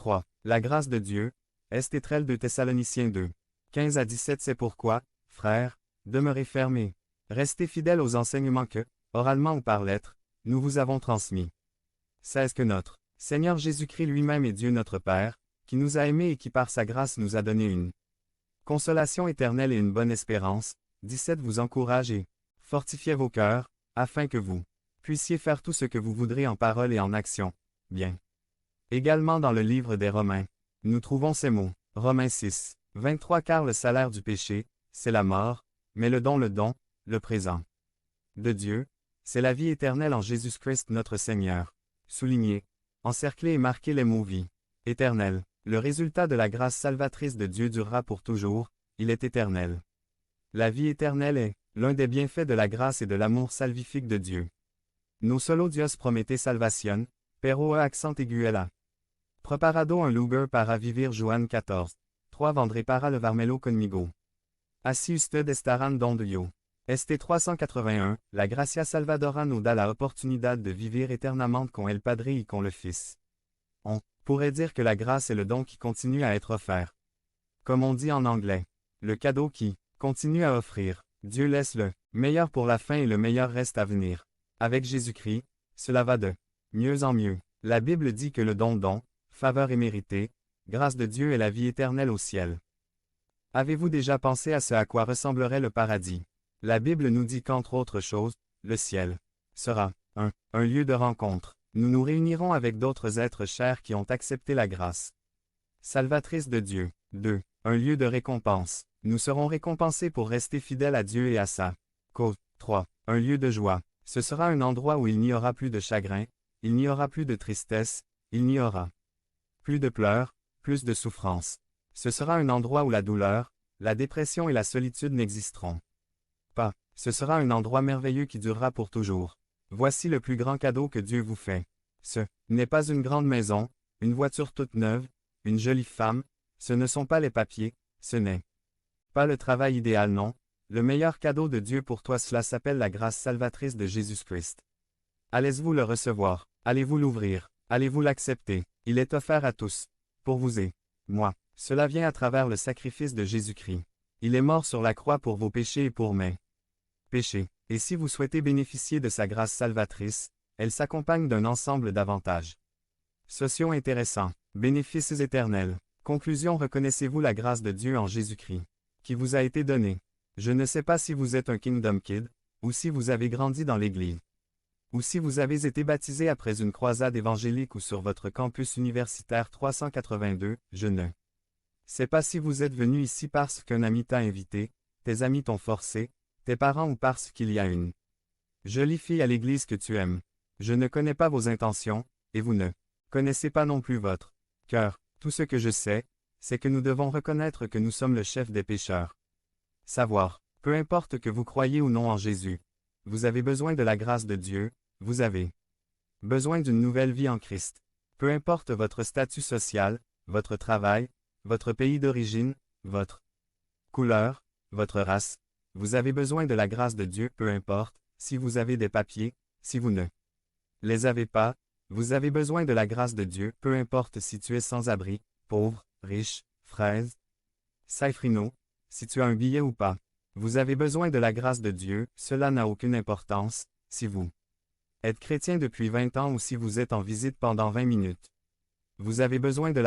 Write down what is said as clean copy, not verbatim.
3. La grâce de Dieu, est étrelle de Thessaloniciens 2. 15 à 17. C'est pourquoi, frères, demeurez fermés. Restez fidèles aux enseignements que, oralement ou par lettre, nous vous avons transmis. 16. Que notre Seigneur Jésus-Christ lui-même est Dieu notre Père, qui nous a aimés et qui par sa grâce nous a donné une consolation éternelle et une bonne espérance. 17. Vous encourage et fortifiez vos cœurs, afin que vous puissiez faire tout ce que vous voudrez en parole et en action. Bien. Également dans le livre des Romains, nous trouvons ces mots. Romains 6, 23. Car le salaire du péché, c'est la mort, mais le don, le présent de Dieu, c'est la vie éternelle en Jésus-Christ notre Seigneur. Souligné, encerclé et marqué les mots vie éternelle. Le résultat de la grâce salvatrice de Dieu durera pour toujours, il est éternel. La vie éternelle est l'un des bienfaits de la grâce et de l'amour salvifique de Dieu. Nos solo Dios promete salvación, pero accent aigu la. Preparado un lugar para vivir Juan 14. 3. Vendré para le Varmelo conmigo. Así usted estarán donde yo. Este 381, la gracia salvadora nous da la oportunidad de vivir éternellement con el Padre y con le Fils. On pourrait dire que la grâce est le don qui continue à être offert. Comme on dit en anglais, le cadeau qui continue à offrir. Dieu laisse le meilleur pour la fin et le meilleur reste à venir. Avec Jésus-Christ, cela va de mieux en mieux. La Bible dit que le don, faveur imméritée, grâce de Dieu est la vie éternelle au ciel. Avez-vous déjà pensé à ce à quoi ressemblerait le paradis? La Bible nous dit qu'entre autres choses, le ciel sera un lieu de rencontre. Nous nous réunirons avec d'autres êtres chers qui ont accepté la grâce salvatrice de Dieu. 2. Un lieu de récompense. Nous serons récompensés pour rester fidèles à Dieu et à sa cause. 3. Un lieu de joie. Ce sera un endroit où il n'y aura plus de chagrin, il n'y aura plus de tristesse, il n'y aura plus de pleurs, plus de souffrance. Ce sera un endroit où la douleur, la dépression et la solitude n'existeront pas. Ce sera un endroit merveilleux qui durera pour toujours. Voici le plus grand cadeau que Dieu vous fait. Ce n'est pas une grande maison, une voiture toute neuve, une jolie femme, ce ne sont pas les papiers, ce n'est pas le travail idéal, non. Le meilleur cadeau de Dieu pour toi, cela s'appelle la grâce salvatrice de Jésus-Christ. Allez-vous le recevoir? Allez-vous l'ouvrir? Allez-vous l'accepter? Il est offert à tous, pour vous et moi. Cela vient à travers le sacrifice de Jésus-Christ. Il est mort sur la croix pour vos péchés et pour mes péchés. Et si vous souhaitez bénéficier de sa grâce salvatrice, elle s'accompagne d'un ensemble d'avantages sociaux intéressants. Bénéfices éternels. Conclusion. Reconnaissez-vous la grâce de Dieu en Jésus-Christ, qui vous a été donnée? Je ne sais pas si vous êtes un Kingdom Kid, ou si vous avez grandi dans l'Église, ou si vous avez été baptisé après une croisade évangélique ou sur votre campus universitaire 382, je ne sais pas si vous êtes venu ici parce qu'un ami t'a invité, tes amis t'ont forcé, tes parents ou parce qu'il y a une jolie fille à l'église que tu aimes. Je ne connais pas vos intentions, et vous ne connaissez pas non plus votre cœur. Tout ce que je sais, c'est que nous devons reconnaître que nous sommes le chef des pécheurs. Savoir, peu importe que vous croyez ou non en Jésus, vous avez besoin de la grâce de Dieu, vous avez besoin d'une nouvelle vie en Christ. Peu importe votre statut social, votre travail, votre pays d'origine, votre couleur, votre race, vous avez besoin de la grâce de Dieu, peu importe, si vous avez des papiers, si vous ne les avez pas, vous avez besoin de la grâce de Dieu, peu importe si tu es sans-abri, pauvre, riche, fraise, saifrino, si tu as un billet ou pas. Vous avez besoin de la grâce de Dieu, cela n'a aucune importance, si vous êtes chrétien depuis 20 ans ou si vous êtes en visite pendant 20 minutes. Vous avez besoin de